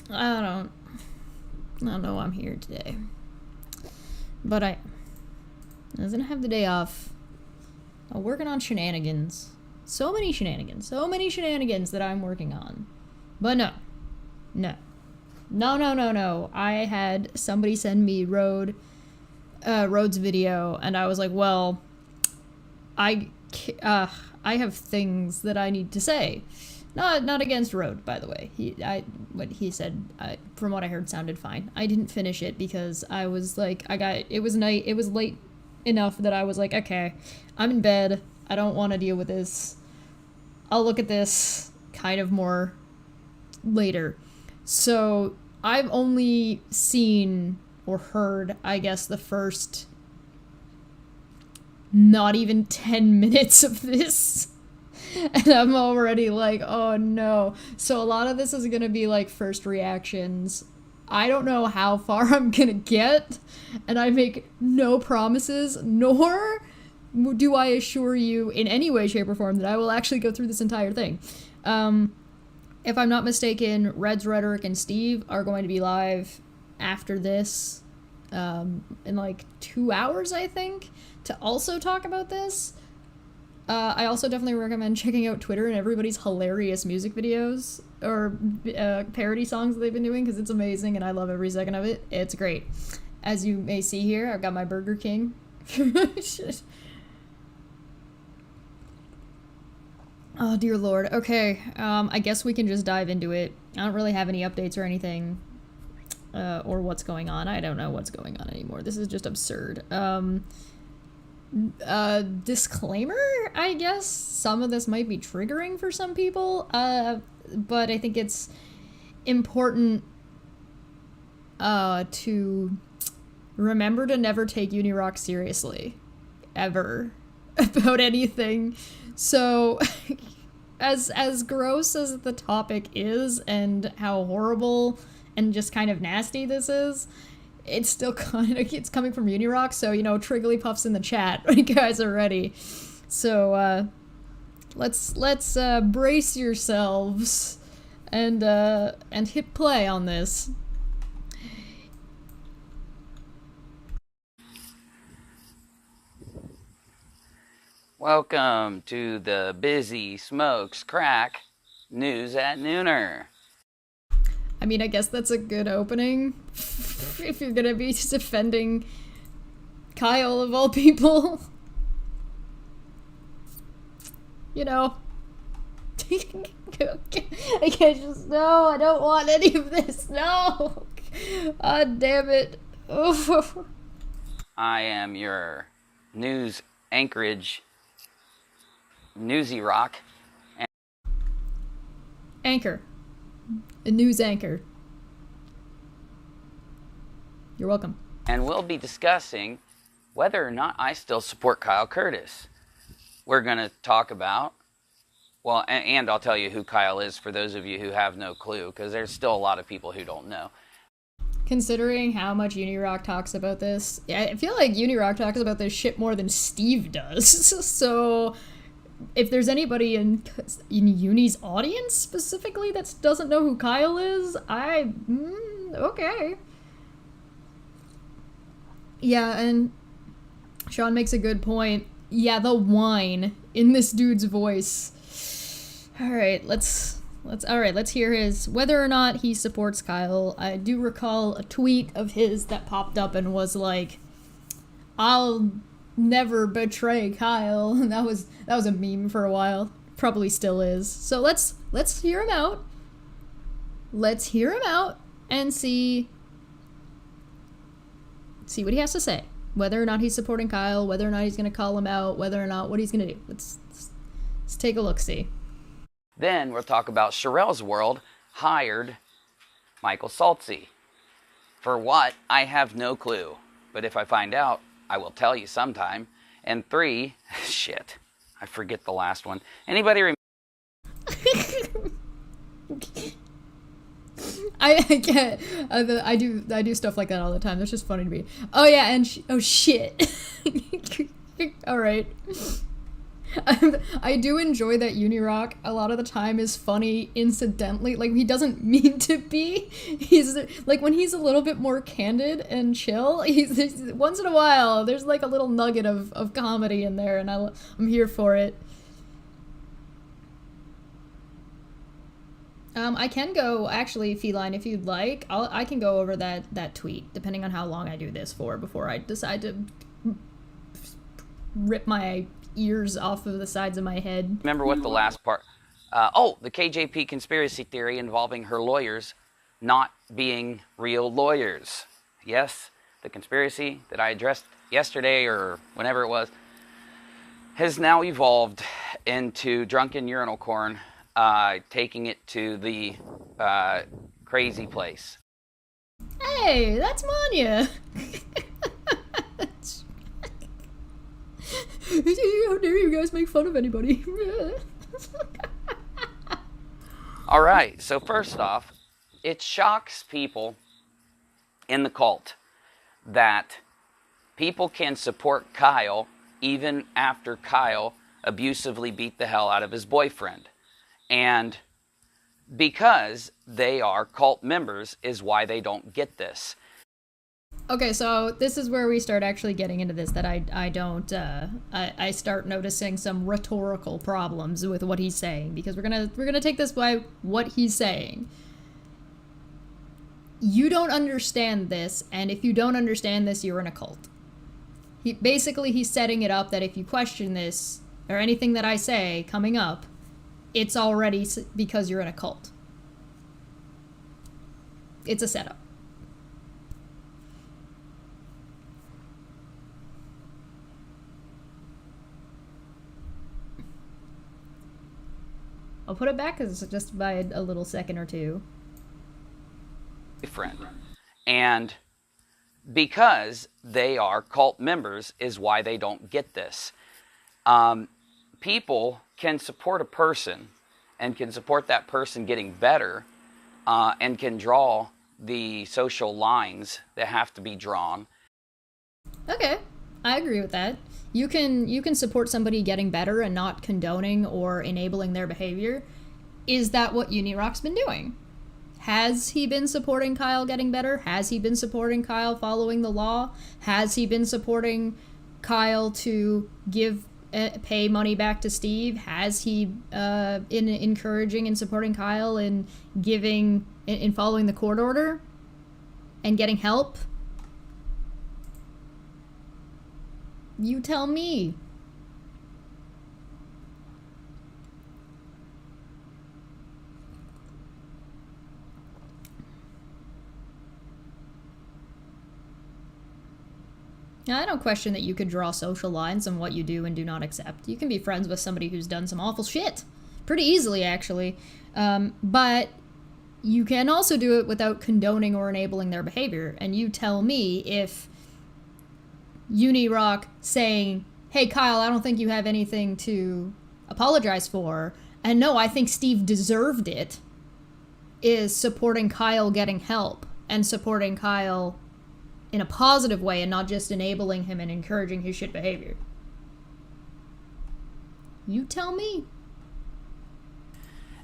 I don't know why I'm here today. But I was gonna have the day off. I'm working on shenanigans. So many shenanigans that I'm working on. But no. No. I had somebody send me Road's video, and I was like, well, I have things that I need to say. Not against Road, by the way. What he said, from what I heard, sounded fine. I didn't finish it because I was like, it was late enough that I was like, okay, I'm in bed. I don't want to deal with this. I'll look at this kind of more later. So I've only seen or heard, I guess, the first not even 10 minutes of this. And I'm already like, oh no. So a lot of this is gonna be like first reactions. I don't know how far I'm gonna get, and I make no promises, nor do I assure you in any way, shape, or form that I will actually go through this entire thing. If I'm not mistaken, Red's Rhetoric and Steve are going to be live after this in like 2 hours, I think, to also talk about this. I also definitely recommend checking out Twitter and everybody's hilarious music videos or parody songs that they've been doing, because it's amazing and I love every second of it. It's great. As you may see here, I've got my Burger King. Oh, dear Lord. Okay, I guess we can just dive into it. I don't really have any updates or anything, or what's going on. I don't know what's going on anymore. This is just absurd. Disclaimer, I guess. Some of this might be triggering for some people, but I think it's important to remember to never take Unirock seriously. Ever. About anything. So, as gross as the topic is and how horrible and just kind of nasty this is, it's still kind of, it's coming from Unirock, so, you know, Trigglypuff's in the chat when you guys are ready. So, let's brace yourselves and hit play on this. Welcome to the Busy Smokes Crack News at Nooner. I mean, I guess that's a good opening if you're gonna be defending Kyle of all people. You know. I can't just, no, I don't want any of this, no! Ah, damn it. Oh. I am your news anchorage, Newsy Rock. Anchor. A news anchor. You're welcome. And we'll be discussing whether or not I still support Kyle Curtis. We're going to talk about, well, and I'll tell you who Kyle is for those of you who have no clue, because there's still a lot of people who don't know. Considering how much Unirock talks about this, I feel like Unirock talks about this shit more than Steve does. So if there's anybody in Uni's audience specifically that doesn't know who Kyle is, okay. Yeah, and Sean makes a good point. Yeah, the whine in this dude's voice. Alright, let's hear his, whether or not he supports Kyle. I do recall a tweet of his that popped up and was like, I'll never betray Kyle. And that was a meme for a while. Probably still is. So let's hear him out. Let's hear him out and see what he has to say. Whether or not he's supporting Kyle, whether or not he's going to call him out, whether or not what he's going to do. Let's take a look-see. Then we'll talk about Sherelle's World hired Michael Saltzy. For what? I have no clue. But if I find out, I will tell you sometime. And 3, shit, I forget the last one. Anybody remember? I get, I do stuff like that all the time. That's just funny to me. Oh yeah, and oh shit. All right. I do enjoy that Unirock a lot of the time is funny incidentally. Like, he doesn't mean to be. He's like, when he's a little bit more candid and chill, once in a while there's like a little nugget of comedy in there, and I'm here for it. I can go, actually, Feline, if you'd like. I can go over that tweet, depending on how long I do this for, before I decide to rip my ears off of the sides of my head. Remember what the last part... the KJP conspiracy theory involving her lawyers not being real lawyers. Yes, the conspiracy that I addressed yesterday, or whenever it was, has now evolved into drunken urinal corn, taking it to the crazy place. Hey, that's Manya! How dare you guys make fun of anybody? Alright, so first off, it shocks people in the cult that people can support Kyle even after Kyle abusively beat the hell out of his boyfriend. And because they are cult members is why they don't get this. Okay, so this is where we start actually getting into this, that I start noticing some rhetorical problems with what he's saying, because we're gonna take this by what he's saying. You don't understand this, and if you don't understand this, you're in a cult. He's setting it up that if you question this, or anything that I say coming up, it's already because you're in a cult. It's a setup. I'll put it back because it's just by a little second or two. Friend. And because they are cult members is why they don't get this. People can support a person and can support that person getting better, and can draw the social lines that have to be drawn. Okay, I agree with that. You can support somebody getting better and not condoning or enabling their behavior. Is that what Unirock's been doing? Has he been supporting Kyle getting better? Has he been supporting Kyle following the law? Has he been supporting Kyle to pay money back to Steve? Has he in encouraging and supporting Kyle in following the court order and getting help? You tell me. Now, I don't question that you could draw social lines on what you do and do not accept. You can be friends with somebody who's done some awful shit. Pretty easily, actually. But you can also do it without condoning or enabling their behavior. And you tell me if Unirock saying, hey, Kyle, I don't think you have anything to apologize for, and no, I think Steve deserved it, is supporting Kyle getting help and supporting Kyle in a positive way and not just enabling him and encouraging his shit behavior. You tell me.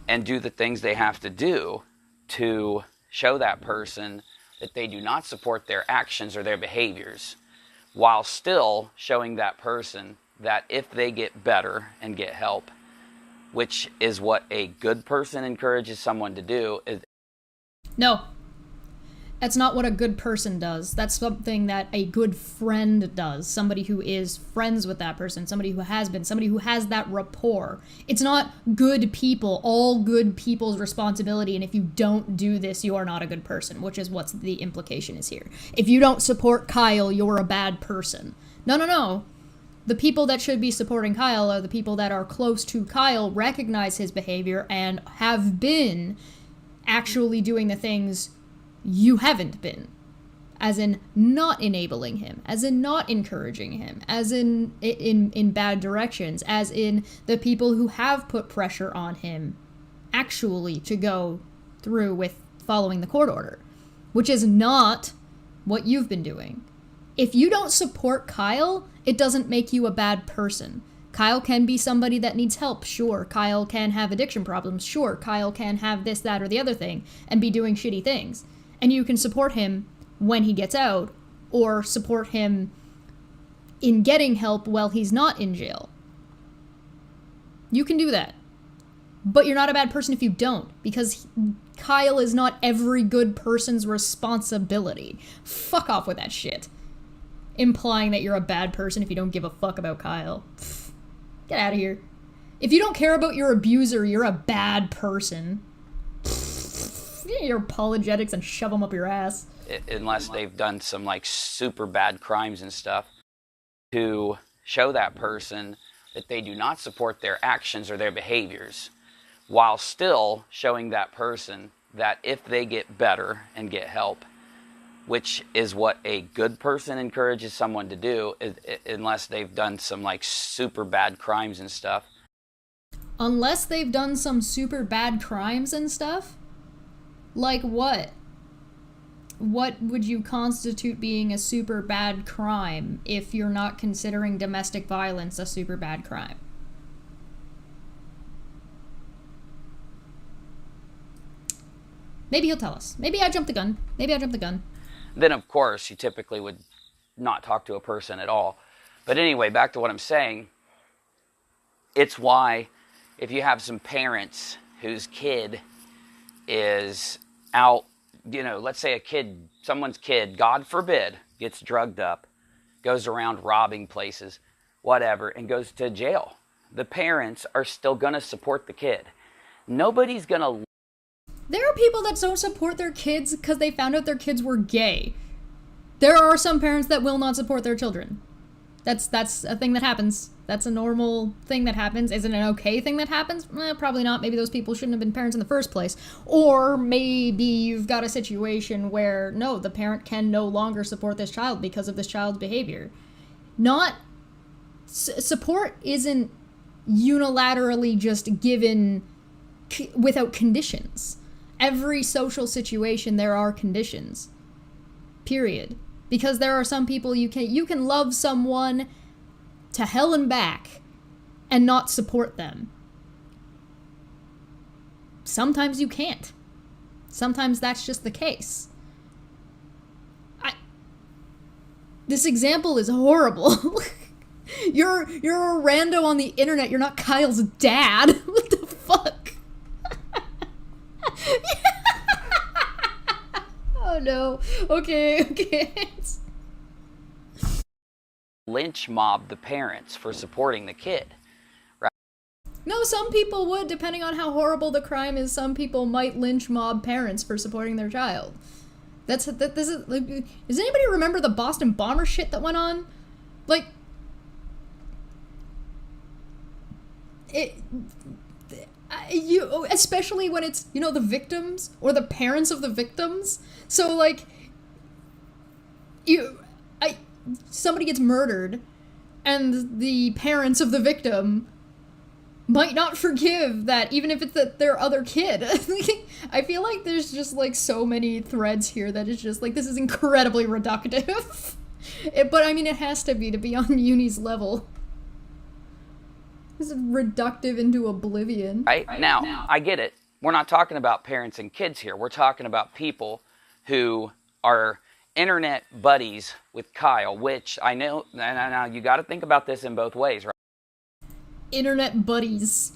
And do the things they have to do to show that person that they do not support their actions or their behaviors, while still showing that person that if they get better and get help, which is what a good person encourages someone to do. No. That's not what a good person does. That's something that a good friend does. Somebody who is friends with that person. Somebody who has been. Somebody who has that rapport. It's not good people. All good people's responsibility. And if you don't do this, you are not a good person, which is what the implication is here. If you don't support Kyle, you're a bad person. No. The people that should be supporting Kyle are the people that are close to Kyle, recognize his behavior, and have been actually doing the things you haven't been. As in not enabling him, as in not encouraging him, as in bad directions, as in the people who have put pressure on him actually to go through with following the court order, which is not what you've been doing. If you don't support Kyle, it doesn't make you a bad person. Kyle can be somebody that needs help. Sure, Kyle can have addiction problems. Sure, Kyle can have this, that, or the other thing and be doing shitty things. And you can support him when he gets out, or support him in getting help while he's not in jail. You can do that. But you're not a bad person if you don't, because Kyle is not every good person's responsibility. Fuck off with that shit. Implying that you're a bad person if you don't give a fuck about Kyle. Pfft, get out of here. If you don't care about your abuser, you're a bad person. Pfft, get your apologetics and shove them up your ass. Unless they've done some like super bad crimes and stuff, to show that person that they do not support their actions or their behaviors, while still showing that person that if they get better and get help, which is what a good person encourages someone to do, unless they've done some like super bad crimes and stuff. Unless they've done some super bad crimes and stuff? Like what? What would you constitute being a super bad crime if you're not considering domestic violence a super bad crime? Maybe he'll tell us. Maybe I jumped the gun. Then, of course, you typically would not talk to a person at all. But anyway, back to what I'm saying. It's why if you have some parents whose kid is out, let's say someone's kid, God forbid, gets drugged up, goes around robbing places, whatever, and goes to jail. The parents are still going to support the kid. Nobody's going to... There are people that don't support their kids because they found out their kids were gay. There are some parents that will not support their children. That's a thing that happens. That's a normal thing that happens. Is it an okay thing that happens? Probably not. Maybe those people shouldn't have been parents in the first place. Or maybe you've got a situation where, no, the parent can no longer support this child because of this child's behavior. Support isn't unilaterally just given without conditions. Every social situation, there are conditions. Period. Because there are some people you can love someone to hell and back and not support them. Sometimes you can't. Sometimes that's just the case. This example is horrible. You're a rando on the internet. You're not Kyle's dad. What the fuck? Oh no. Okay. lynch mob the parents for supporting the kid. Right? No, some people would, depending on how horrible the crime is. Some people might lynch mob parents for supporting their child. Does anybody remember the Boston bomber shit that went on? Like, especially when it's, the victims or the parents of the victims. So like, somebody gets murdered and the parents of the victim might not forgive that, even if it's their other kid. I feel like there's just like so many threads here that it's just like, this is incredibly reductive. But I mean, it has to be on Uni's level. This is reductive into oblivion. Right? Now, I get it. We're not talking about parents and kids here. We're talking about people who are internet buddies with Kyle, which I know, now you got to think about this in both ways, right? Internet buddies.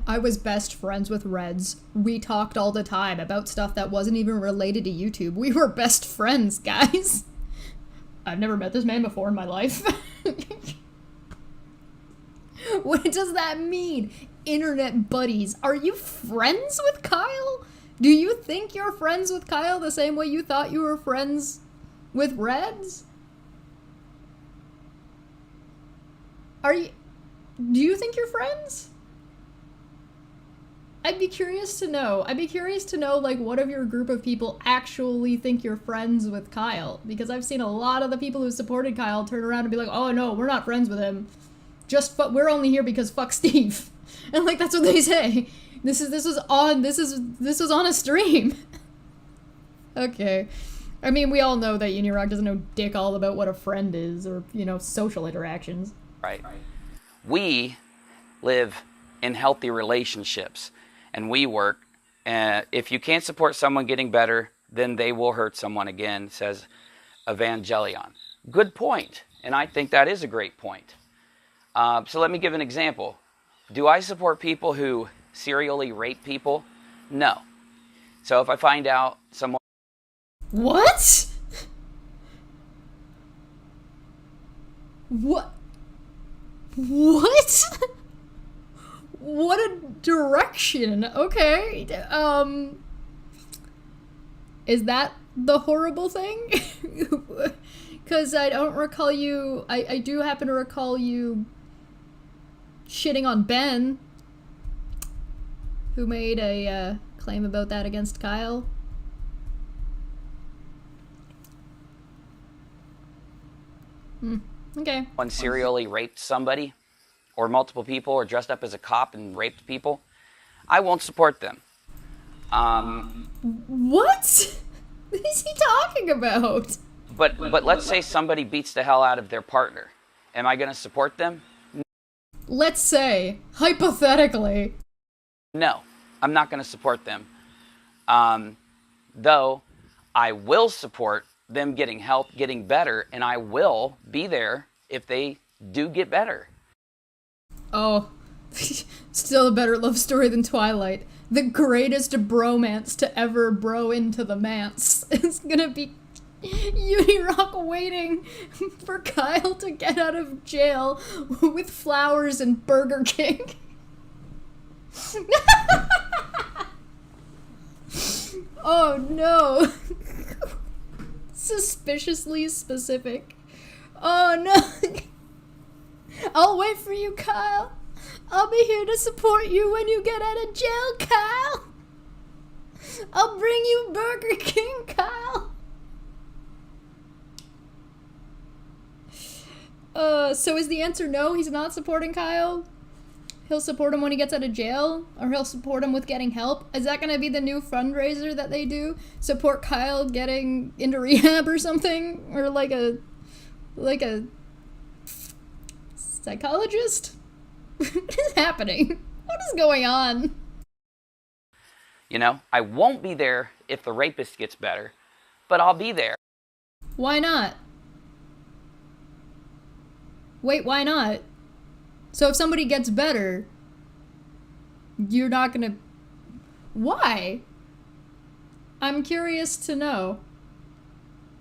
I was best friends with Reds. We talked all the time about stuff that wasn't even related to YouTube. We were best friends, guys. I've never met this man before in my life. What does that mean? Internet buddies. Are you friends with Kyle? Do you think you're friends with Kyle the same way you thought you were friends with Reds? Do you think you're friends? I'd be curious to know. Like, what of your group of people actually think you're friends with Kyle? Because I've seen a lot of the people who supported Kyle turn around and be like, oh no, we're not friends with him. We're only here because fuck Steve. And like, that's what they say. This was on a stream. Okay. I mean, we all know that Unirock doesn't know dick all about what a friend is or, social interactions. Right. We live in healthy relationships, and we work. If you can't support someone getting better, then they will hurt someone again, says Evangelion. Good point, and I think that is a great point. So let me give an example. Do I support people who serially rape people? No. So if I find out someone... What? What? What? What a direction. Okay. Is that the horrible thing? Because I don't recall you... I do happen to recall you shitting on Ben, who made a claim about that against Kyle. Okay. One serially raped somebody, or multiple people, or dressed up as a cop and raped people, I won't support them. What? What is he talking about? But let's say somebody beats the hell out of their partner. Am I going to support them? Let's say, hypothetically. No, I'm not going to support them. Though I will support them getting help, getting better, and I will be there if they do get better. Oh, still a better love story than Twilight. The greatest bromance to ever bro into the manse. It's gonna be Unirock waiting for Kyle to get out of jail with flowers and Burger King. Oh no. Suspiciously specific. Oh no. I'll wait for you, Kyle. I'll be here to support you when you get out of jail, Kyle. I'll bring you Burger King, Kyle. So is the answer no? He's not supporting Kyle? He'll support him when he gets out of jail? Or he'll support him with getting help? Is that gonna be the new fundraiser that they do? Support Kyle getting into rehab or something? Or like a psychologist? What is happening? What is going on? You know, I won't be there if the rapist gets better, but I'll be there. Why not? Wait, why not? So if somebody gets better, you're not gonna... Why? I'm curious to know.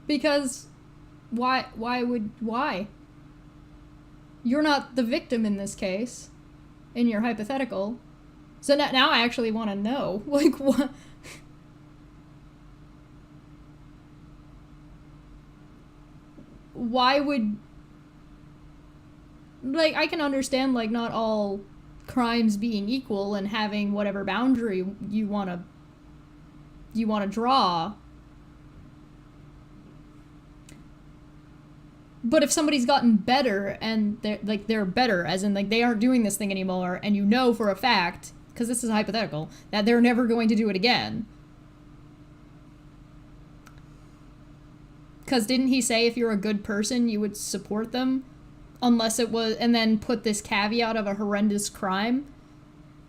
Because why? You're not the victim in this case, in your hypothetical. So now I actually want to know. Like, what? Why would... Like, I can understand, like, not all crimes being equal and having whatever boundary you want to draw. But if somebody's gotten better and they're better, as in, like, they aren't doing this thing anymore, and you know for a fact, because this is hypothetical, that they're never going to do it again. Because didn't he say if you're a good person, you would support them? Unless it was, and then put this caveat of a horrendous crime.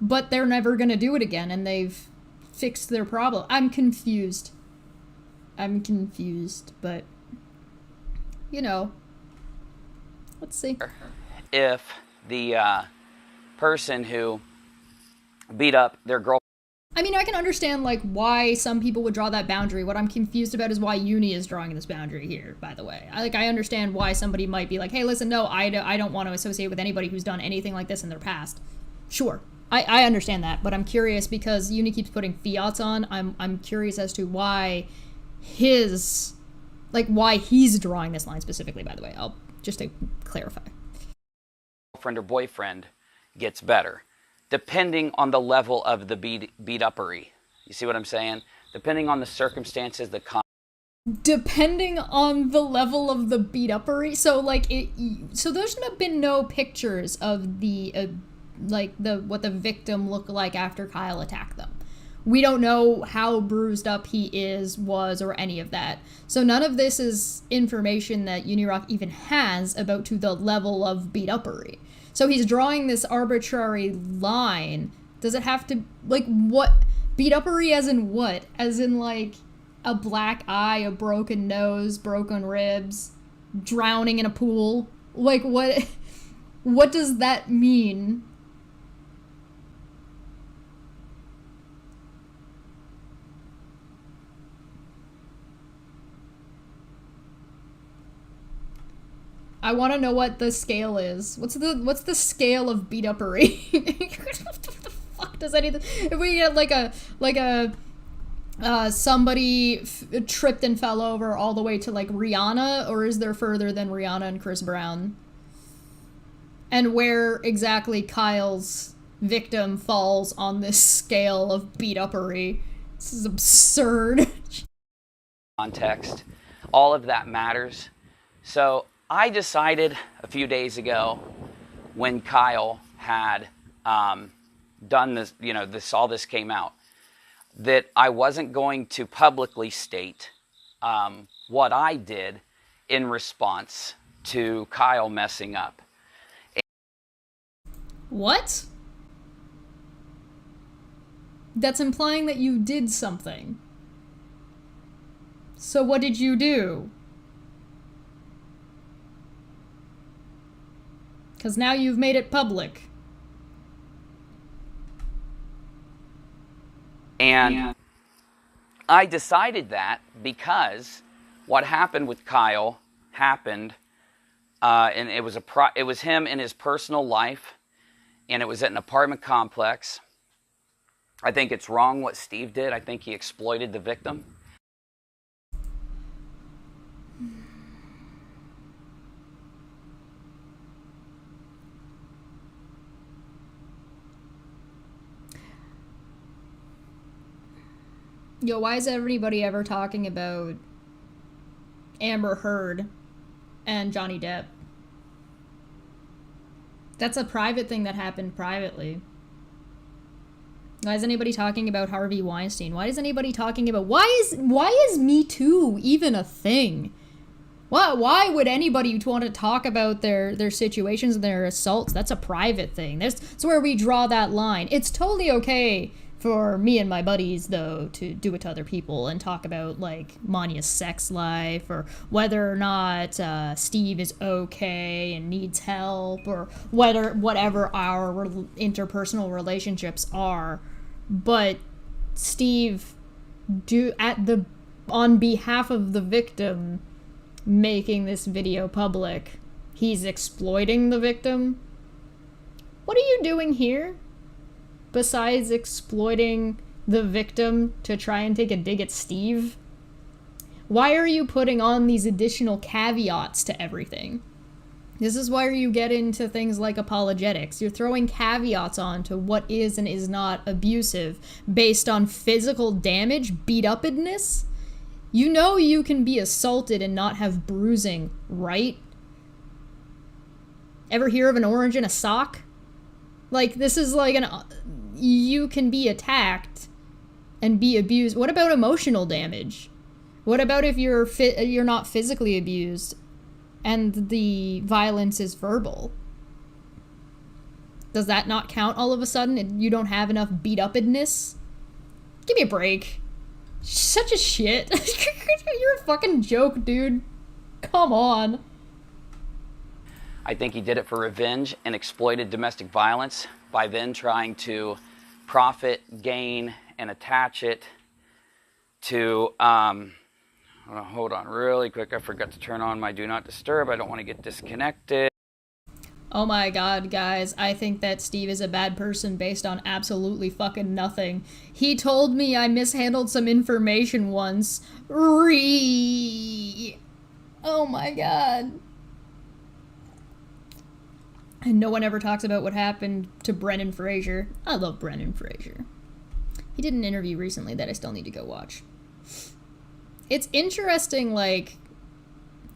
But they're never gonna do it again, and they've fixed their problem. I'm confused, but, you know, let's see. If the person who beat up their girl... I mean, I can understand, like, why some people would draw that boundary. What I'm confused about is why Uni is drawing this boundary here, by the way. I understand why somebody might be like, hey, listen, no, I don't want to associate with anybody who's done anything like this in their past. Sure. I understand that, but I'm curious because Uni keeps putting fiats on. I'm curious as to why why he's drawing this line specifically, by the way. I'll just to clarify. Girlfriend or boyfriend gets better, depending on the level of the beat-uppery. You see what I'm saying? Depending on the circumstances, Depending on the level of the beat-uppery? So, like, so there should have been no pictures of the, what the victim looked like after Kyle attacked them. We don't know how bruised up he was, or any of that. So none of this is information that Unirock even has about to the level of beat-uppery. So he's drawing this arbitrary line. Does it have to, like, what? Beat-uppery as in what? As in, like, a black eye, a broken nose, broken ribs, drowning in a pool? Like, what? What does that mean? I want to know what the scale is. What's the scale of beat-uppery? What the fuck does anything? If we get like a somebody tripped and fell over all the way to like Rihanna, or is there further than Rihanna and Chris Brown? And where exactly Kyle's victim falls on this scale of beat-uppery? This is absurd. Context, all of that matters. So I decided a few days ago, when Kyle had done this, all this came out, that I wasn't going to publicly state what I did in response to Kyle messing up. What? That's implying that you did something. So what did you do? Because now you've made it public. And I decided that because what happened with Kyle happened, and it was him in his personal life, and it was at an apartment complex. I think it's wrong what Steve did. I think he exploited the victim. Yo, why is everybody ever talking about Amber Heard and Johnny Depp? That's a private thing that happened privately. Why is anybody talking about Harvey Weinstein? Why is anybody talking about... Why is Me Too even a thing? Why would anybody want to talk about their situations and their assaults? That's a private thing. That's where we draw that line. It's totally okay for me and my buddies, though, to do it to other people and talk about, like, Manya's sex life, or whether or not Steve is okay and needs help, or whatever our interpersonal relationships are. But Steve, on behalf of the victim, making this video public, he's exploiting the victim. What are you doing here? Besides exploiting the victim to try and take a dig at Steve? Why are you putting on these additional caveats to everything? This is where you get into things like apologetics. You're throwing caveats on to what is and is not abusive based on physical damage, beat-uppedness. You know you can be assaulted and not have bruising, right? Ever hear of an orange in a sock? Like, this is like you can be attacked and be abused. What about emotional damage? What about if you're not physically abused and the violence is verbal? Does that not count all of a sudden and you don't have enough beat-uppedness? Give me a break. Such a shit. You're a fucking joke, dude. Come on. I think he did it for revenge and exploited domestic violence by then trying to profit, gain, and attach it to, hold on really quick. I forgot to turn on my Do Not Disturb. I don't want to get disconnected. Oh my god, guys, I think that Steve is a bad person based on absolutely fucking nothing. He told me I mishandled some information once. Oh my god. And no one ever talks about what happened to Brendan Fraser. I love Brendan Fraser. He did an interview recently that I still need to go watch. It's interesting, like,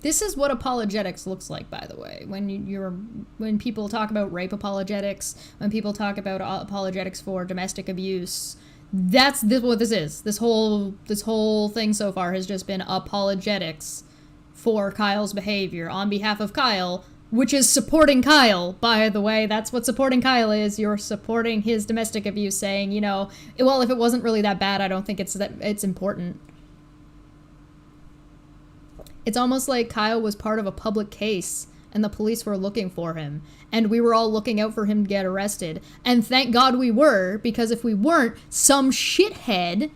this is what apologetics looks like, by the way. When people talk about rape apologetics, when people talk about apologetics for domestic abuse, That's what this is. This whole thing so far has just been apologetics for Kyle's behavior on behalf of Kyle, which is supporting Kyle, by the way. That's what supporting Kyle is. You're supporting his domestic abuse, saying, you know, well, if it wasn't really that bad, I don't think it's important. It's almost like Kyle was part of a public case and the police were looking for him, and we were all looking out for him to get arrested. And thank God we were, because if we weren't, some shithead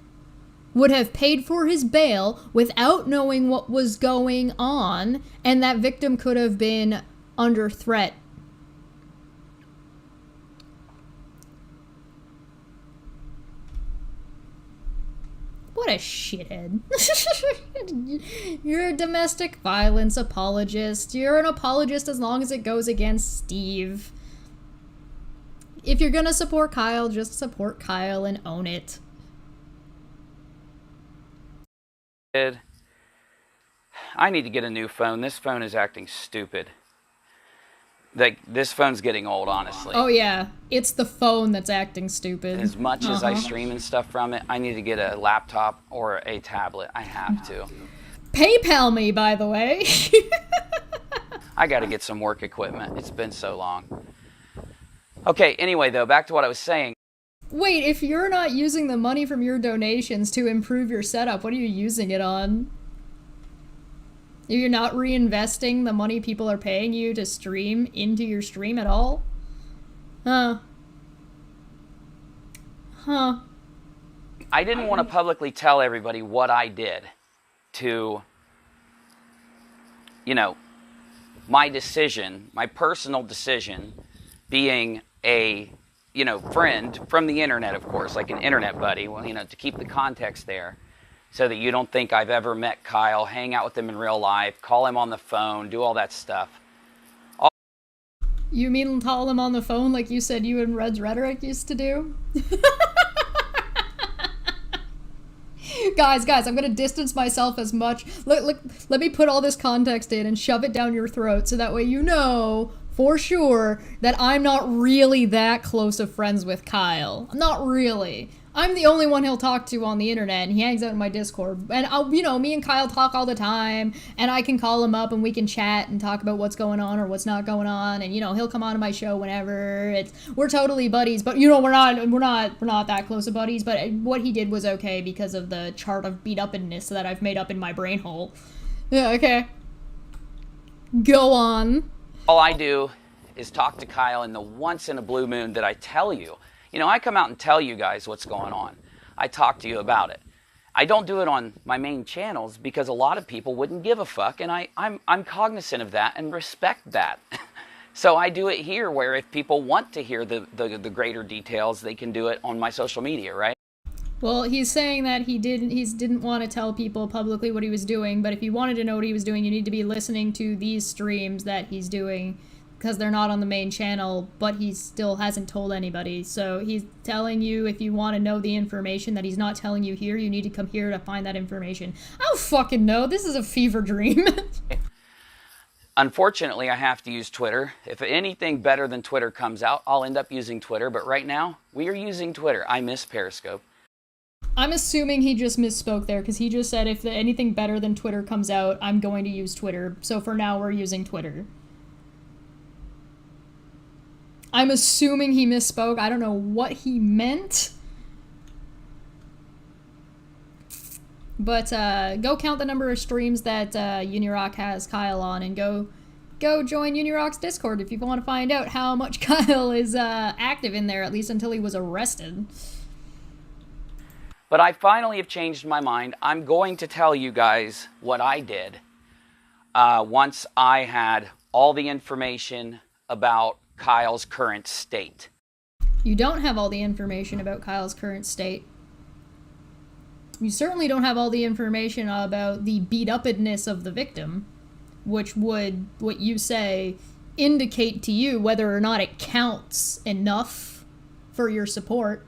would have paid for his bail without knowing what was going on, and that victim could have been under threat. What a shithead. You're a domestic violence apologist. You're an apologist as long as it goes against Steve. If you're gonna support Kyle, just support Kyle and own it. I need to get a new phone. This phone is acting stupid. Like, this phone's getting old, honestly. Oh yeah, it's the phone that's acting stupid. As much as I stream and stuff from it, I need to get a laptop or a tablet. I have to. PayPal me, by the way. I got to get some work equipment. It's been so long. Okay, anyway, though, back to what I was saying. Wait, if you're not using the money from your donations to improve your setup, what are you using it on? You're not reinvesting the money people are paying you to stream into your stream at all? Huh. I didn't want to publicly tell everybody what I did to, you know, my decision, my personal decision, being a, you know, friend from the internet, of course, like an internet buddy, well, you know, to keep the context there. So that you don't think I've ever met Kyle, hang out with him in real life, call him on the phone, do all that stuff. You mean call him on the phone like you said you and Red's Rhetoric used to do? Guys, I'm gonna distance myself as much. Let me put all this context in and shove it down your throat so that way you know for sure that I'm not really that close of friends with Kyle. Not really. I'm the only one he'll talk to on the internet, and he hangs out in my Discord. And, you know, me and Kyle talk all the time, and I can call him up, and we can chat and talk about what's going on or what's not going on, and, you know, he'll come on to my show whenever. We're totally buddies, but, you know, we're not that close of buddies, but what he did was okay because of the chart of beat-uppedness that I've made up in my brain hole. Yeah, okay. Go on. All I do is talk to Kyle in the once in a blue moon that I tell you. You know, I come out and tell you guys what's going on. I talk to you about it. I don't do it on my main channels because a lot of people wouldn't give a fuck, and I'm cognizant of that and respect that. So I do it here where if people want to hear the greater details, they can do it on my social media, right? Well, he's saying that he didn't want to tell people publicly what he was doing, but if you wanted to know what he was doing, you need to be listening to these streams that he's doing, because they're not on the main channel, but he still hasn't told anybody. So he's telling you if you want to know the information that he's not telling you here, you need to come here to find that information. I don't fucking know. This is a fever dream. Unfortunately, I have to use Twitter. If anything better than Twitter comes out, I'll end up using Twitter. But right now, we are using Twitter. I miss Periscope. I'm assuming he just misspoke there, because he just said if anything better than Twitter comes out, I'm going to use Twitter. So for now, we're using Twitter. I'm assuming he misspoke. I don't know what he meant. But go count the number of streams that Unirock has Kyle on, and go join Unirock's Discord if you want to find out how much Kyle is active in there, at least until he was arrested. But I finally have changed my mind. I'm going to tell you guys what I did once I had all the information about Kyle's current state. You don't have all the information about Kyle's current state. You certainly don't have all the information about the beat-uppedness of the victim, which would, what you say, indicate to you whether or not it counts enough for your support.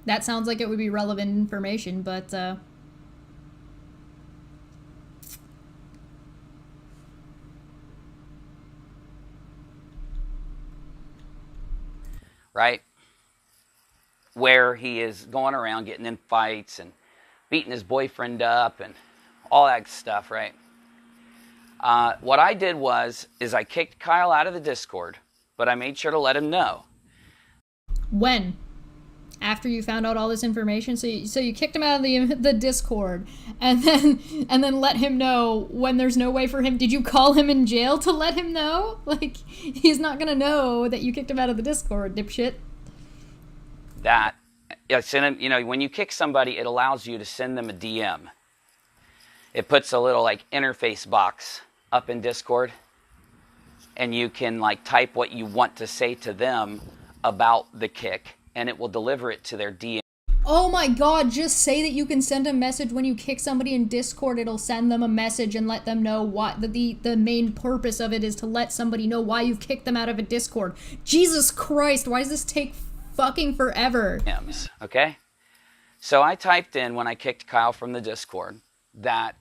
That sounds like it would be relevant information, but right? Where he is going around getting in fights and beating his boyfriend up and all that stuff, right? What I did is I kicked Kyle out of the Discord, but I made sure to let him know. When? After you found out all this information, so you kicked him out of the Discord, and then let him know when there's no way for him. Did you call him in jail to let him know? Like, he's not gonna know that you kicked him out of the Discord, dipshit. That I sent him. When you kick somebody, it allows you to send them a DM. It puts a little like interface box up in Discord, and you can like type what you want to say to them about the kick, and it will deliver it to their DM. Oh my god, just say that you can send a message when you kick somebody in Discord. It'll send them a message and let them know what the main purpose of it is, to let somebody know why you've kicked them out of a Discord. Jesus Christ, why does this take fucking forever? Okay? So I typed in when I kicked Kyle from the Discord that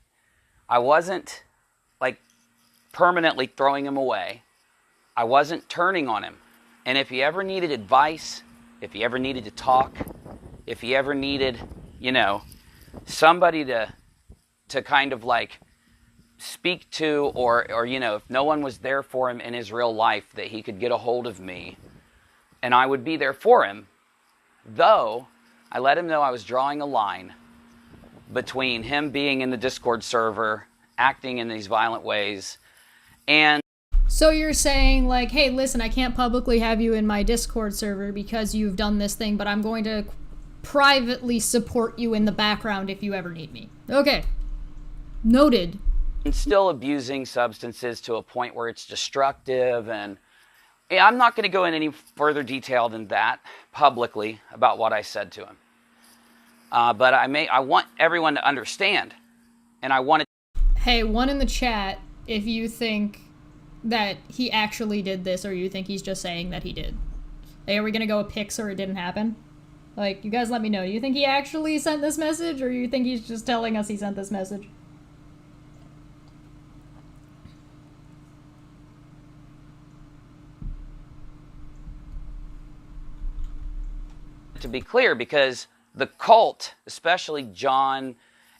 I wasn't like permanently throwing him away. I wasn't turning on him. And if he ever needed advice, if he ever needed to talk, if he ever needed, somebody to kind of like speak to, or if no one was there for him in his real life, that he could get a hold of me and I would be there for him. Though I let him know I was drawing a line between him being in the Discord server, acting in these violent ways, and... So you're saying, like, hey, listen, I can't publicly have you in my Discord server because you've done this thing, but I'm going to privately support you in the background if you ever need me. Okay. Noted. And still abusing substances to a point where it's destructive, and I'm not going to go in any further detail than that publicly about what I said to him. But I want everyone to understand, and I wanted... Hey, one in the chat if you think that he actually did this, or you think he's just saying that he did. Hey, are we gonna go with pics or it didn't happen? Like, you guys let me know. Do you think he actually sent this message, or you think he's just telling us he sent this message? To be clear, because the cult, especially John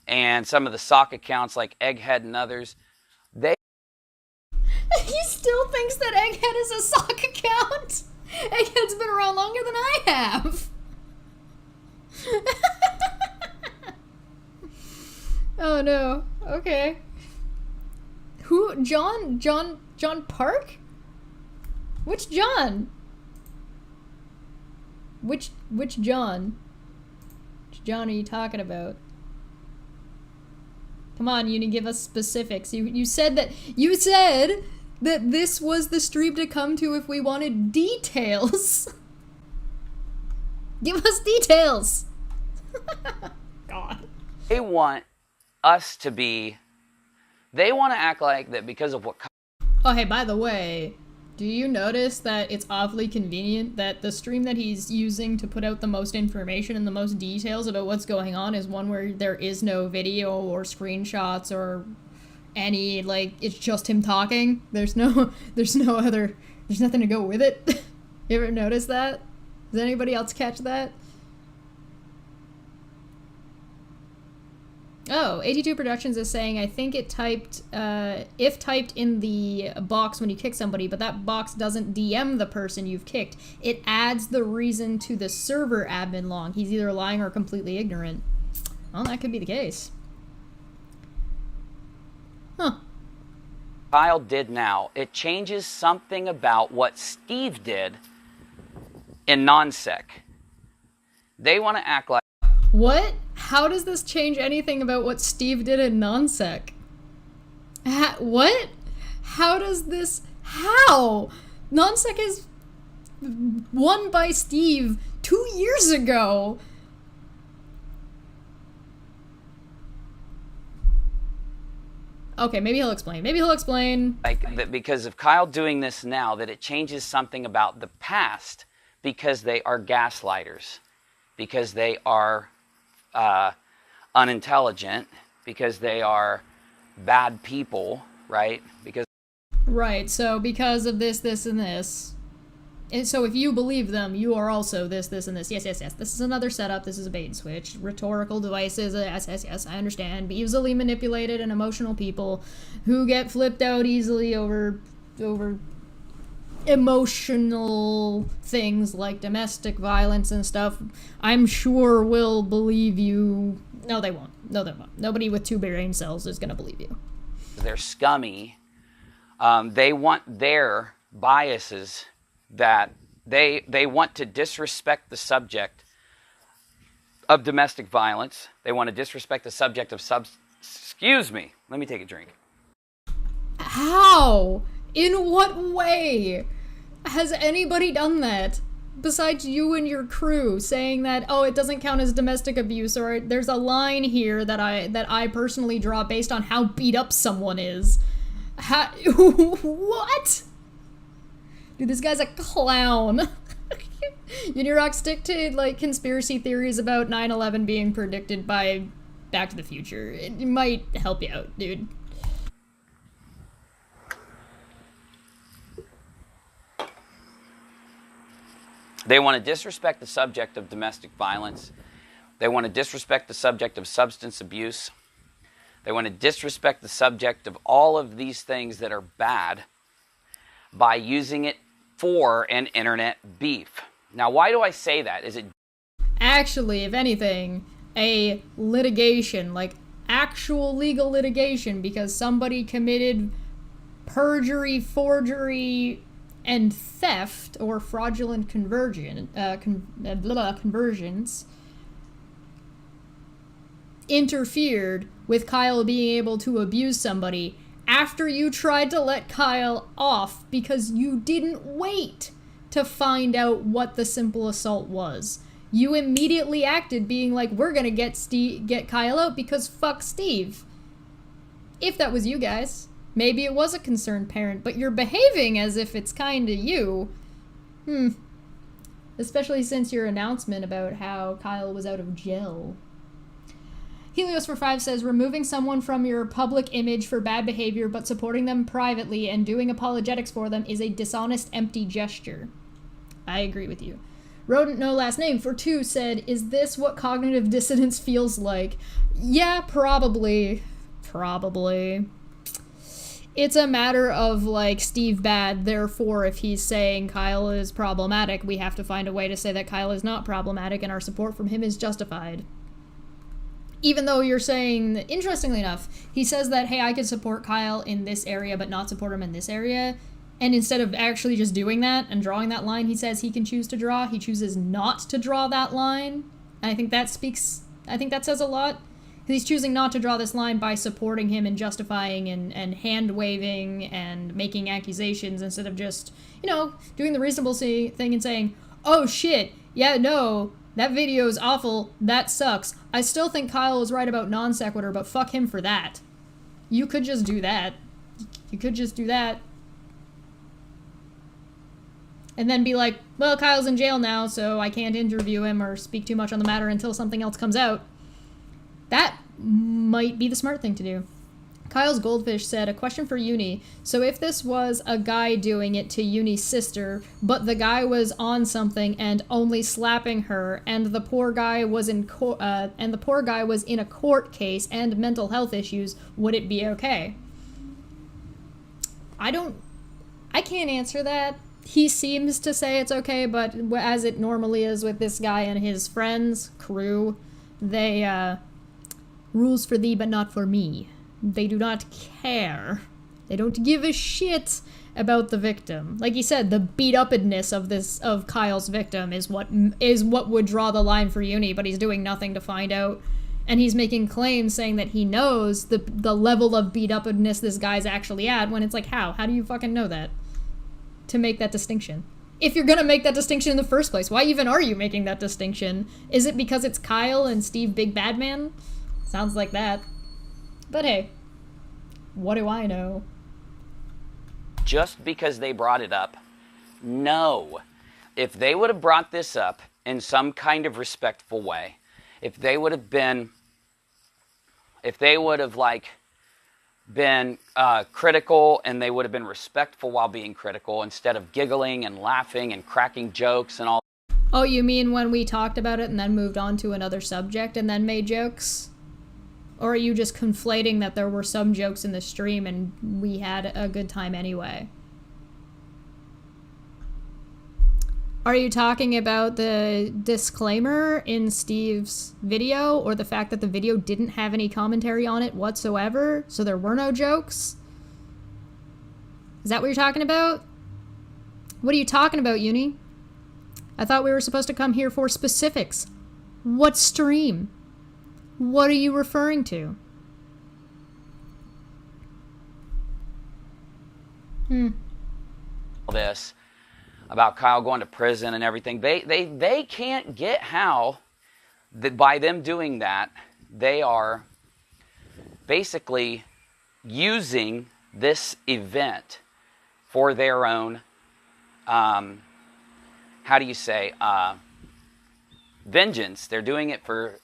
and some of the sock accounts like Egghead and others, they... He still thinks that Egghead is a sock account? Egghead's been around longer than I have. Oh no. Okay. Who? John Park? Which John? Which John? Which John are you talking about? Come on, you need to give us specifics. You said that this was the stream to come to if we wanted details. Give us details. God. They want us to be... They want to act like that because of what... Oh, hey, by the way, do you notice that it's awfully convenient that the stream that he's using to put out the most information and the most details about what's going on is one where there is no video or screenshots or any, like, it's just him talking? There's nothing to go with it. You ever notice that? Does anybody else catch that? Oh, 82 Productions is saying, I think it typed, if typed in the box when you kick somebody, but that box doesn't DM the person you've kicked. It adds the reason to the server admin log. He's either lying or completely ignorant. Well, that could be the case. Huh. Kyle did now. It changes something about what Steve did in NonSec. They want to act like... What? How does this change anything about what Steve did in NonSec? What? How does this... How? NonSec is won by Steve 2 years ago. Okay, maybe he'll explain. Like that, because of Kyle doing this now, that it changes something about the past, because they are gaslighters, because they are unintelligent, because they are bad people, right? Because... Right, so because of this, and this, And so if you believe them, you are also this, this, and this. Yes, yes, yes. This is another setup. This is a bait and switch. Rhetorical devices. Yes, yes, yes. I understand. Easily manipulated and emotional people who get flipped out easily over emotional things like domestic violence and stuff, I'm sure will believe you. No, they won't. No, they won't. Nobody with 2 brain cells is going to believe you. They're scummy. They want their biases that they want to disrespect the subject of domestic violence. They want to disrespect the subject of excuse me. Let me take a drink. How? In what way has anybody done that? Besides you and your crew saying that, oh, it doesn't count as domestic abuse, or there's a line here that I personally draw based on how beat up someone is. What? Dude, this guy's a clown. Unirock, stick to, like, conspiracy theories about 9/11 being predicted by Back to the Future. It might help you out, dude. They want to disrespect the subject of domestic violence. They want to disrespect the subject of substance abuse. They want to disrespect the subject of all of these things that are bad by using it for an internet beef. Now, why do I say that? Is it actually, if anything, a litigation, like actual legal litigation, because somebody committed perjury, forgery, and theft or fraudulent conversions interfered with Kyle being able to abuse somebody after you tried to let Kyle off because you didn't wait to find out what the simple assault was. You immediately acted being like, we're gonna get Kyle out because fuck Steve. If that was you guys. Maybe it was a concerned parent, but you're behaving as if it's kinda you. Especially since your announcement about how Kyle was out of jail. Helios for 5 says, removing someone from your public image for bad behavior but supporting them privately and doing apologetics for them is a dishonest, empty gesture. I agree with you. Rodent No Last Name for 2 said, is this what cognitive dissonance feels like? Yeah, probably. Probably. It's a matter of, like, Steve bad, therefore if he's saying Kyle is problematic, we have to find a way to say that Kyle is not problematic and our support from him is justified. Even though you're saying, interestingly enough, he says that, hey, I could support Kyle in this area but not support him in this area, and instead of actually just doing that and drawing that line he says he can choose to draw, he chooses not to draw that line. And I think that says a lot. He's choosing not to draw this line by supporting him and justifying and hand-waving and making accusations instead of just, doing the reasonable thing and saying, oh shit, yeah, no, that video is awful, that sucks. I still think Kyle was right about non sequitur, but fuck him for that. You could just do that. You could just do that. And then be like, well, Kyle's in jail now, so I can't interview him or speak too much on the matter until something else comes out. That might be the smart thing to do. Kyle's Goldfish said, a question for Uni. So if this was a guy doing it to Uni's sister, but the guy was on something and only slapping her, and the poor guy was in a court case and mental health issues, would it be okay? I can't answer that. He seems to say it's okay, but as it normally is with this guy and his friends, crew, they, rules for thee but not for me. They do not care. They don't give a shit about the victim. Like he said, the beat-upedness of Kyle's victim is what would draw the line for Uni, but he's doing nothing to find out. And he's making claims saying that he knows the level of beat-upedness this guy's actually at, when it's like, how? How do you fucking know that? To make that distinction. If you're gonna make that distinction in the first place, why even are you making that distinction? Is it because it's Kyle and Steve Big Bad Man? Sounds like that. But hey, what do I know? Just because they brought it up? No. If they would have brought this up in some kind of respectful way, if they would have been critical, and they would have been respectful while being critical instead of giggling and laughing and cracking jokes and all. Oh, you mean when we talked about it and then moved on to another subject and then made jokes? Or are you just conflating that there were some jokes in the stream and we had a good time anyway? Are you talking about the disclaimer in Steve's video, or the fact that the video didn't have any commentary on it whatsoever, so there were no jokes? Is that what you're talking about? What are you talking about, Uni? I thought we were supposed to come here for specifics. What stream? What are you referring to? This about Kyle going to prison and everything. They can't get how that by them doing that, they are basically using this event for their own, how do you say, vengeance. They're doing it for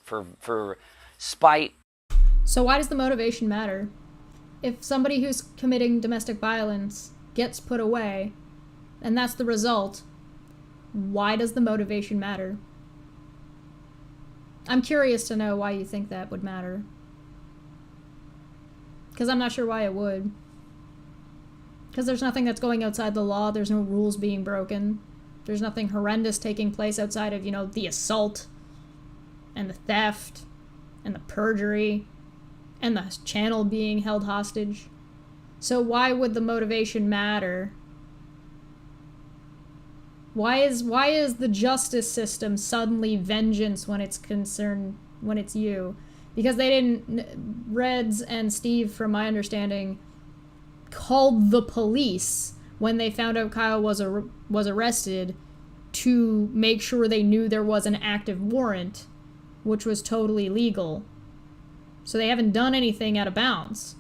spite. So why does the motivation matter? If somebody who's committing domestic violence gets put away, and that's the result, why does the motivation matter? I'm curious to know why you think that would matter. Because I'm not sure why it would. Because there's nothing that's going outside the law, there's no rules being broken. There's nothing horrendous taking place outside of, the assault, and the theft, and the perjury, and the channel being held hostage. So why would the motivation matter? Why is the justice system suddenly vengeance when it's you? Because they didn't, Reds and Steve, from my understanding, called the police when they found out Kyle was arrested to make sure they knew there was an active warrant, which was totally legal. So they haven't done anything out of bounds.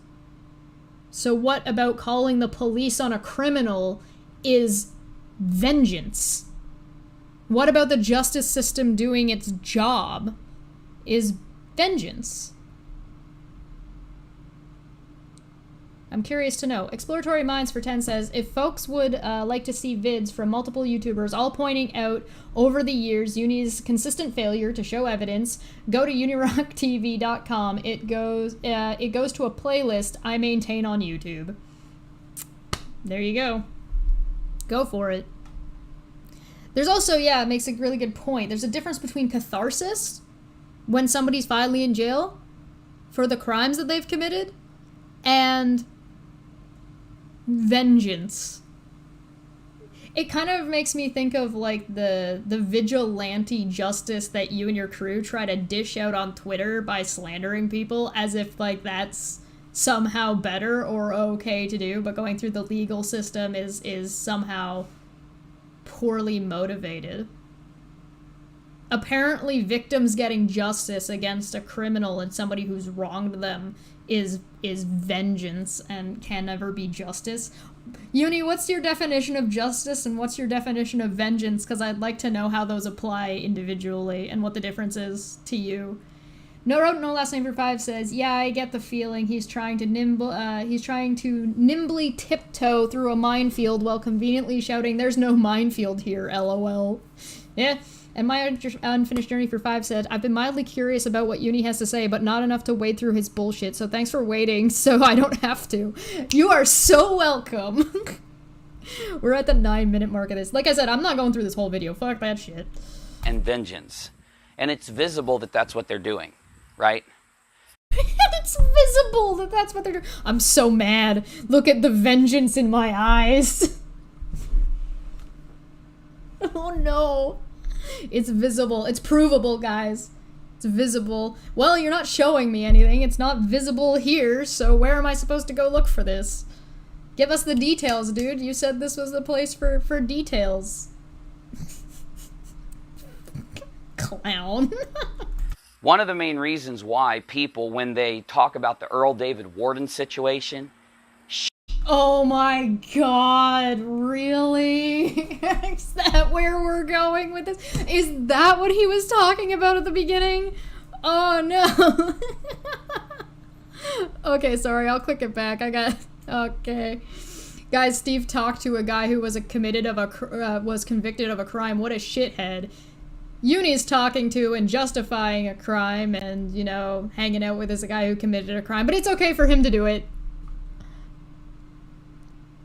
So what about calling the police on a criminal is vengeance? What about the justice system doing its job is vengeance? I'm curious to know. Exploratory Minds for 10 says, if folks would like to see vids from multiple YouTubers all pointing out over the years Uni's consistent failure to show evidence, go to unirocktv.com. It goes to a playlist I maintain on YouTube. There you go. Go for it. There's also, it makes a really good point. There's a difference between catharsis, when somebody's finally in jail for the crimes that they've committed, and vengeance. It kind of makes me think of like the vigilante justice that you and your crew try to dish out on Twitter by slandering people, as if like that's somehow better or okay to do, but going through the legal system is somehow poorly motivated. Apparently victims getting justice against a criminal and somebody who's wronged them is vengeance and can never be justice. Uni, what's your definition of justice and what's your definition of vengeance? Because I'd like to know how those apply individually and what the difference is to you. No Road, No Last Name for 5 says, yeah, I get the feeling he's trying to nimbly tiptoe through a minefield while conveniently shouting, there's no minefield here, LOL. Yeah. And My Unfinished Journey for 5 said, I've been mildly curious about what Uni has to say, but not enough to wade through his bullshit, so thanks for waiting so I don't have to. You are so welcome. We're at the 9-minute mark of this. Like I said, I'm not going through this whole video. Fuck that shit. And vengeance. And it's visible that that's what they're doing, right? It's visible that that's what they're doing. I'm so mad. Look at the vengeance in my eyes. Oh no. It's visible. It's provable, guys. It's visible. Well, you're not showing me anything. It's not visible here, so where am I supposed to go look for this? Give us the details, dude. You said this was the place for details. Clown. One of the main reasons why people, when they talk about the Earl David Warden situation... Oh my god, really? Is that where we're going with this? Is that what he was talking about at the beginning? Oh no. Okay, sorry, I'll click it back. Okay. Guys, Steve talked to a guy who was was convicted of a crime. What a shithead. Uni's talking to and justifying a crime and, you know, hanging out with a guy who committed a crime. But it's okay for him to do it.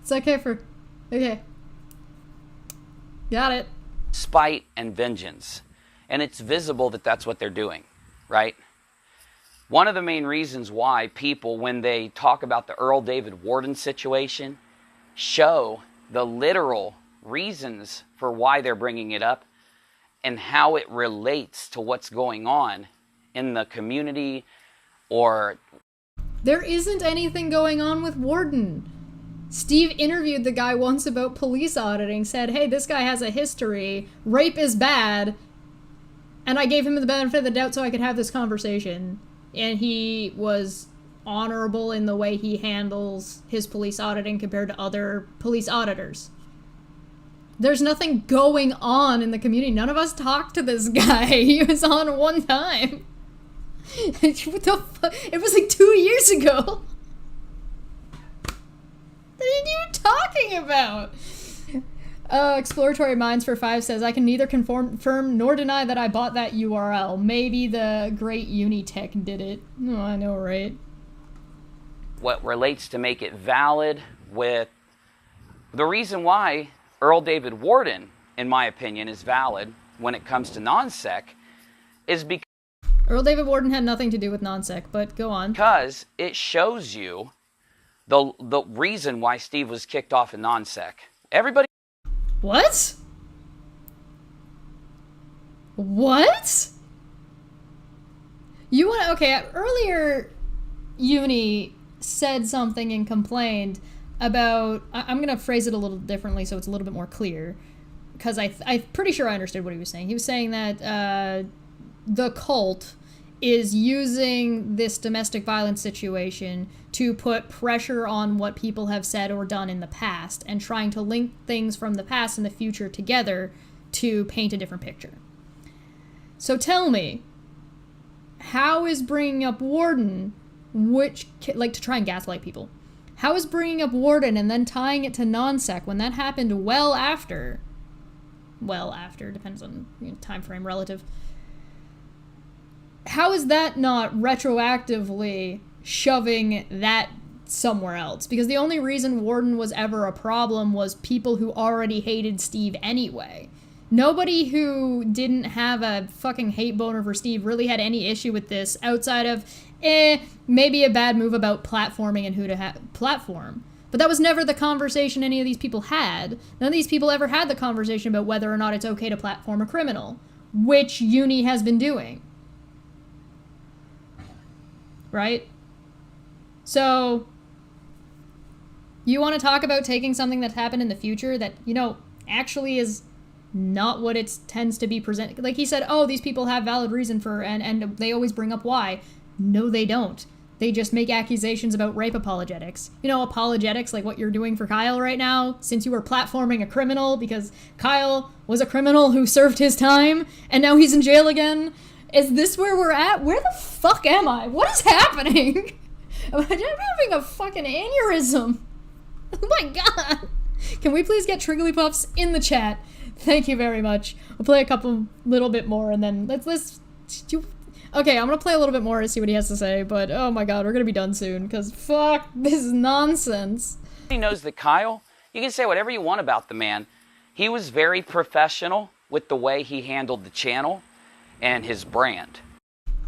It's okay. Got it. Spite and vengeance. And it's visible that that's what they're doing, right? One of the main reasons why people, when they talk about the Earl David Worden situation, show the literal reasons for why they're bringing it up and how it relates to what's going on in the community or... There isn't anything going on with Worden. Steve interviewed the guy once about police auditing, said, hey, this guy has a history, rape is bad, and I gave him the benefit of the doubt so I could have this conversation. And he was honorable in the way he handles his police auditing compared to other police auditors. There's nothing going on in the community. None of us talked to this guy. He was on one time. What the fuck? It was like 2 years ago. What are you talking about? Exploratory Minds for 5 says, I can neither confirm nor deny that I bought that URL. Maybe the great Unitech did it. Oh, I know, right? What relates to make it valid with the reason why Earl David Worden, in my opinion, is valid when it comes to non-sec is because Earl David Worden had nothing to do with non-sec, but go on. Because it shows you the reason why Steve was kicked off in non-sec. Everybody... What? What? You want to... Okay, earlier Uni said something and complained about... I'm going to phrase it a little differently so it's a little bit more clear. Because I'm pretty sure I understood what he was saying. He was saying that the cult is using this domestic violence situation to put pressure on what people have said or done in the past and trying to link things from the past and the future together to paint a different picture. So tell me, how is bringing up Worden, to try and gaslight people, how is bringing up Worden and then tying it to non-sec when that happened well after, depends on time frame relative, how is that not retroactively shoving that somewhere else? Because the only reason Worden was ever a problem was people who already hated Steve anyway. Nobody who didn't have a fucking hate boner for Steve really had any issue with this outside of, maybe a bad move about platforming and who to platform. But that was never the conversation any of these people had. None of these people ever had the conversation about whether or not it's okay to platform a criminal, which Uni has been doing. Right? So, you want to talk about taking something that's happened in the future that, actually is not what it tends to be presented. Like he said, oh, these people have valid reason for, and they always bring up why. No, they don't. They just make accusations about rape apologetics. Apologetics like what you're doing for Kyle right now, since you were platforming a criminal because Kyle was a criminal who served his time, and now he's in jail again. Is this where we're at? Where the fuck am I? What is happening? I'm having a fucking aneurysm. Oh my god. Can we please get Trigglypuffs in the chat? Thank you very much. We'll play a couple little bit more and then let's do... Okay, I'm gonna play a little bit more to see what he has to say, but oh my god, we're gonna be done soon, because fuck, this is nonsense. He knows that Kyle, you can say whatever you want about the man. He was very professional with the way he handled the channel and his brand.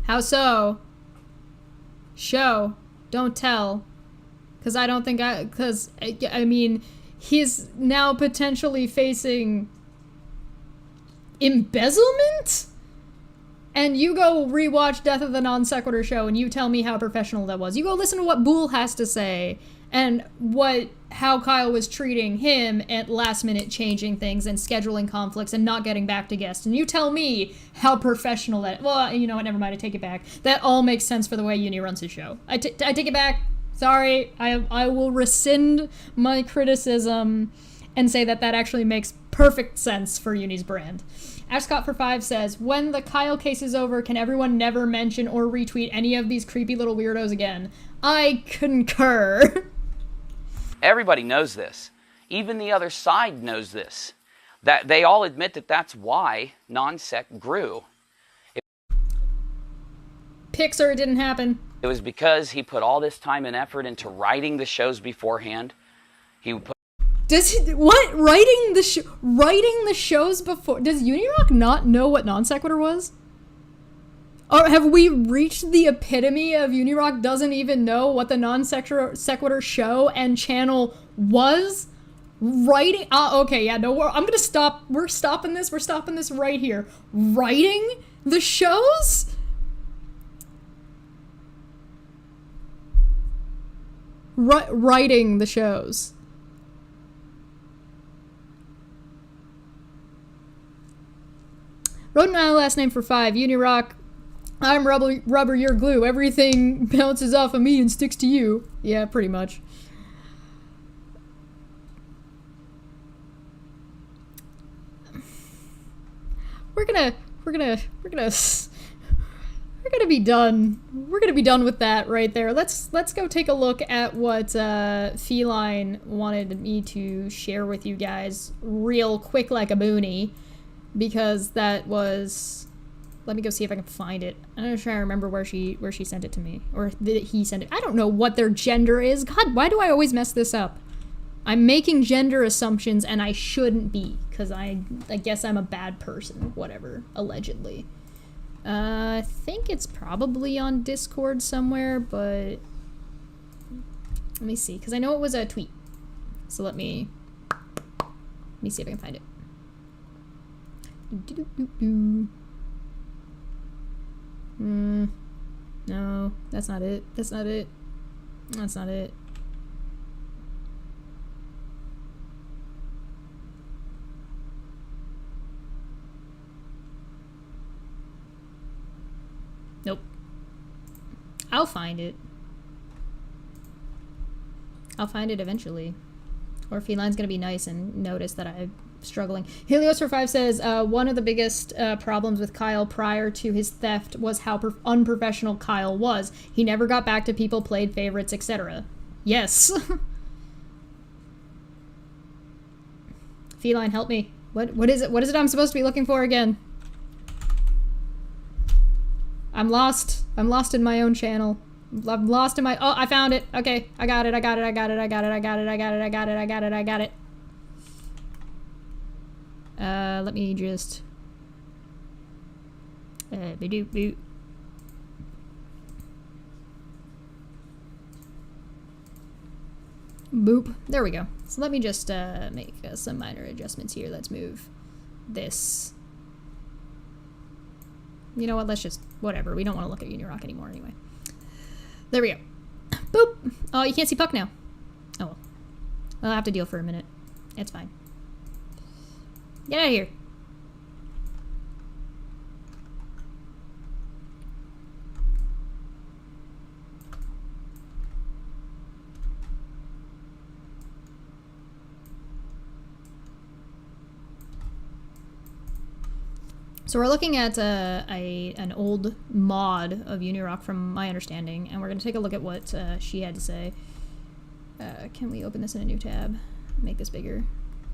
How so? Show, don't tell. Because I mean, he's now potentially facing embezzlement? And you go rewatch Death of the Non Sequitur show and you tell me how professional that was. You go listen to what Boole has to say and how Kyle was treating him at last minute changing things and scheduling conflicts and not getting back to guests. And you tell me how professional that... Well, you know what, never mind, I take it back. That all makes sense for the way Uni runs his show. I take it back. Sorry, I will rescind my criticism and say that actually makes perfect sense for Uni's brand. Ascot for 5 says, when the Kyle case is over, can everyone never mention or retweet any of these creepy little weirdos again? I concur. Everybody knows this. Even the other side knows this. That they all admit that that's why non-sec grew. Pixar, it didn't happen. It was because he put all this time and effort into writing the shows beforehand. He put Does he, what? Writing the shows before? Does Unirock not know what non sequitur was? Or have we reached the epitome of Unirock doesn't even know what the non sequitur show and channel was? Writing? Okay, yeah, no, I'm gonna stop. We're stopping this. We're stopping this right here. Writing the shows? Writing the shows. Wrote my last name for 5. Unirock. I'm rubber, you're glue. Everything bounces off of me and sticks to you. Yeah, pretty much. We're gonna be done. We're gonna be done with that right there. Let's go take a look at what Feline wanted me to share with you guys real quick like a boonie, because that was. Let me go see if I can find it. I'm gonna try to remember where she sent it to me, or did he send it? I don't know what their gender is. God, why do I always mess this up? I'm making gender assumptions and I shouldn't be, because I guess I'm a bad person. Whatever, allegedly. I think it's probably on Discord somewhere, but let me see, because I know it was a tweet. So let me see if I can find it. No, that's not it. That's not it. That's not it. Nope. I'll find it. I'll find it eventually. Or Feline's gonna be nice and notice that I'm struggling. Helios for 5 says, one of the biggest problems with Kyle prior to his theft was how unprofessional Kyle was. He never got back to people, played favorites, etc. Yes. Feline, help me. What is it? What is it I'm supposed to be looking for again? I'm lost. I'm lost in my own channel. I'm lost in my... Oh, I found it. Okay, I got it. I got it. I got it. I got it. I got it. I got it. I got it. I got it. I got it. Let me just... Boop. Boop. There we go. So let me just make some minor adjustments here. Let's move this. You know what? Let's just... Whatever. We don't want to look at Unirock anymore anyway. There we go. Boop. Oh, you can't see Puck now. Oh well. I'll have to deal for a minute. It's fine. Get out of here. So we're looking at an old mod of Unirock from my understanding, and we're going to take a look at what she had to say. Can we open this in a new tab? Make this bigger.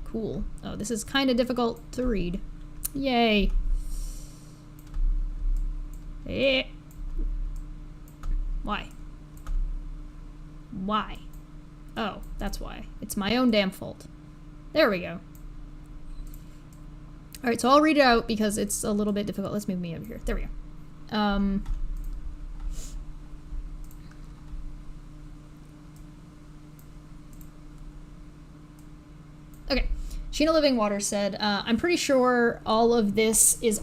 Cool. Oh, this is kind of difficult to read. Yay. Eh. Why? Why? Oh, that's why. It's my own damn fault. There we go. Alright, so I'll read it out because it's a little bit difficult. Let's move me over here. There we go. Okay. Sheena Living Water said, I'm pretty sure all of this is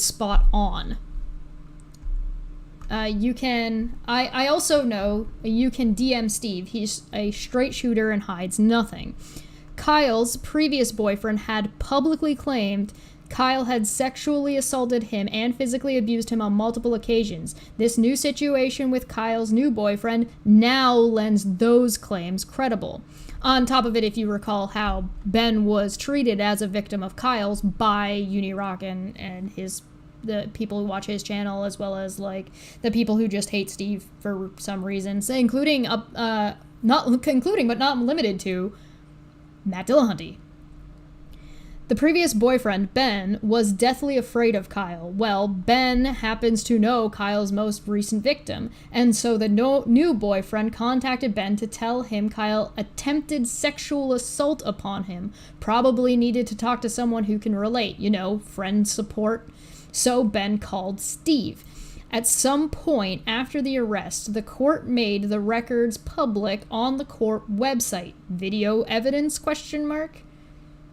spot on. You can... I also know you can DM Steve. He's a straight shooter and hides nothing. Kyle's previous boyfriend had publicly claimed Kyle had sexually assaulted him and physically abused him on multiple occasions. This new situation with Kyle's new boyfriend now lends those claims credible. On top of it, if you recall how Ben was treated as a victim of Kyle's by Unirock and his the people who watch his channel, as well as like the people who just hate Steve for some reasons, including not including but not limited to Matt Dillahunty. The previous boyfriend, Ben, was deathly afraid of Kyle. Well, Ben happens to know Kyle's most recent victim, and so the new boyfriend contacted Ben to tell him Kyle attempted sexual assault upon him. Probably needed to talk to someone who can relate, friend support. So Ben called Steve. At some point after the arrest, the court made the records public on the court website. Video evidence?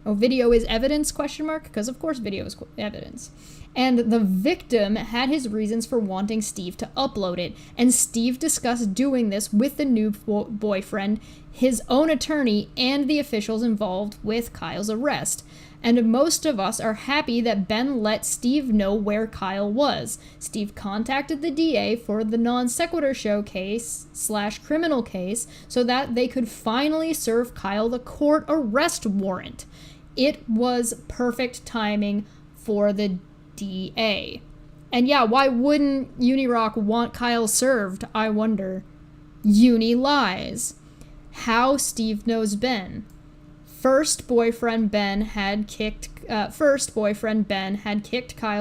Oh, video is evidence? Because of course video is evidence. And the victim had his reasons for wanting Steve to upload it, and Steve discussed doing this with the new boyfriend, his own attorney, and the officials involved with Kyle's arrest. And most of us are happy that Ben let Steve know where Kyle was. Steve contacted the DA for the Non Sequitur Show case / criminal case so that they could finally serve Kyle the court arrest warrant. It was perfect timing for the DA. And yeah, why wouldn't Unirock want Kyle served, I wonder? Uni lies. How Steve knows Ben. First boyfriend Ben had kicked Kyle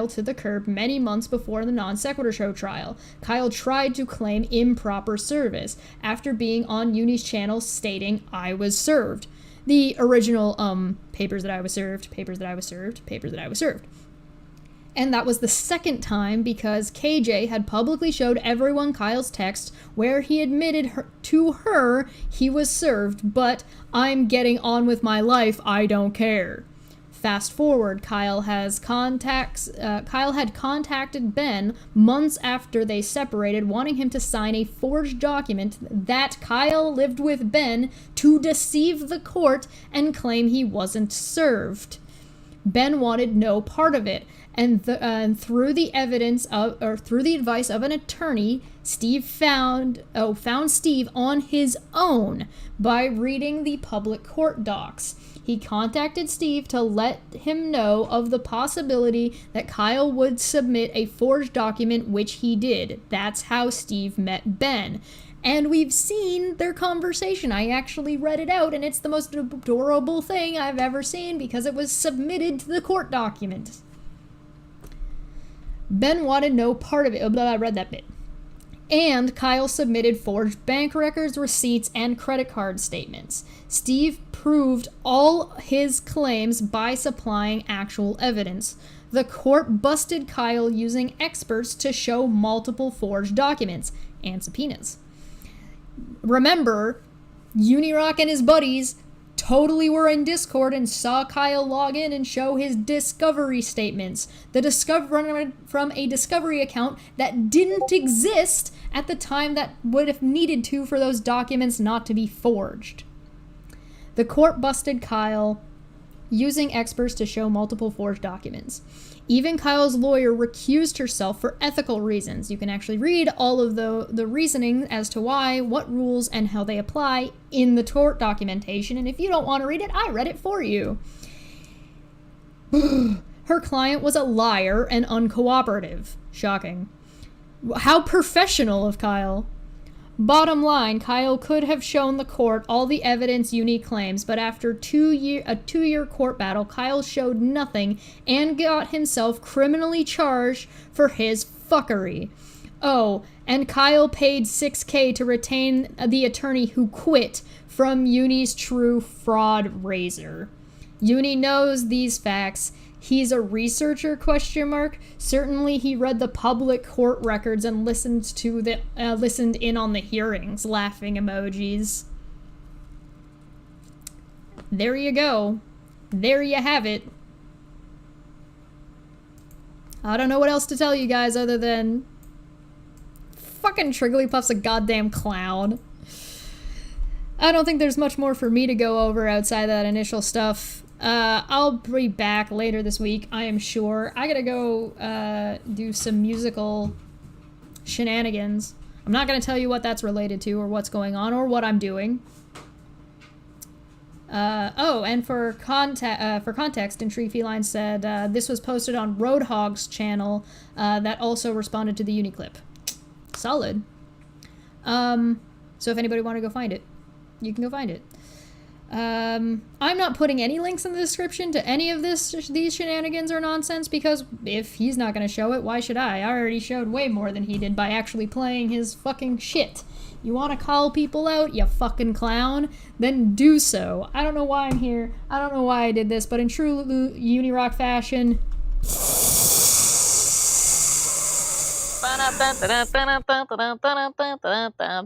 to the curb many months before the Non Sequitur Show trial. Kyle tried to claim improper service after being on Uni's channel stating, "I was served." The original, papers that I was served. And that was the second time because KJ had publicly showed everyone Kyle's text where he admitted to her he was served, but "I'm getting on with my life, I don't care." Fast forward, Kyle had contacted Ben months after they separated, wanting him to sign a forged document that Kyle lived with Ben to deceive the court and claim he wasn't served. Ben wanted no part of it, and through the advice of an attorney, Steve found Steve on his own by reading the public court docs. He contacted Steve to let him know of the possibility that Kyle would submit a forged document, which he did. That's how Steve met Ben. And we've seen their conversation. I actually read it out, and it's the most adorable thing I've ever seen because it was submitted to the court document. Ben wanted no part of it. I read that bit. And Kyle submitted forged bank records, receipts, and credit card statements. Steve proved all his claims by supplying actual evidence. The court busted Kyle using experts to show multiple forged documents and subpoenas. Remember, Unirock and his buddies totally were in Discord and saw Kyle log in and show his discovery statements. From a discovery account that didn't exist at the time that would have needed to for those documents not to be forged. The court busted Kyle using experts to show multiple forged documents. Even Kyle's lawyer recused herself for ethical reasons. You can actually read all of the reasoning as to why, what rules, and how they apply in the court documentation. And if you don't want to read it, I read it for you. Her client was a liar and uncooperative. Shocking. How professional of Kyle. Bottom line, Kyle could have shown the court all the evidence Uni claims, but after a two-year court battle, Kyle showed nothing and got himself criminally charged for his fuckery. Oh, and Kyle paid $6,000 to retain the attorney who quit from Uni's true fraud raiser. Uni knows these facts. He's a researcher, ? Certainly he read the public court records and listened in on the hearings, laughing emojis. There you go. There you have it. I don't know what else to tell you guys other than fucking Trigglypuff's a goddamn clown. I don't think there's much more for me to go over outside that initial stuff. I'll be back later this week, I am sure. I gotta go do some musical shenanigans. I'm not gonna tell you what that's related to or what's going on or what I'm doing. Oh, and for context, Intrigue Feline said this was posted on Roadhog's channel that also responded to the Uniclip. Solid. So if anybody want to go find it, you can go find it. I'm not putting any links in the description to any of these shenanigans or nonsense, because if he's not going to show it, why should I? I already showed way more than he did by actually playing his fucking shit. You want to call people out, you fucking clown? Then do so. I don't know why I'm here. I don't know why I did this, but in true Unirock fashion... Ba-da-ba-da-da-da-da-da-da-da-da-da-da.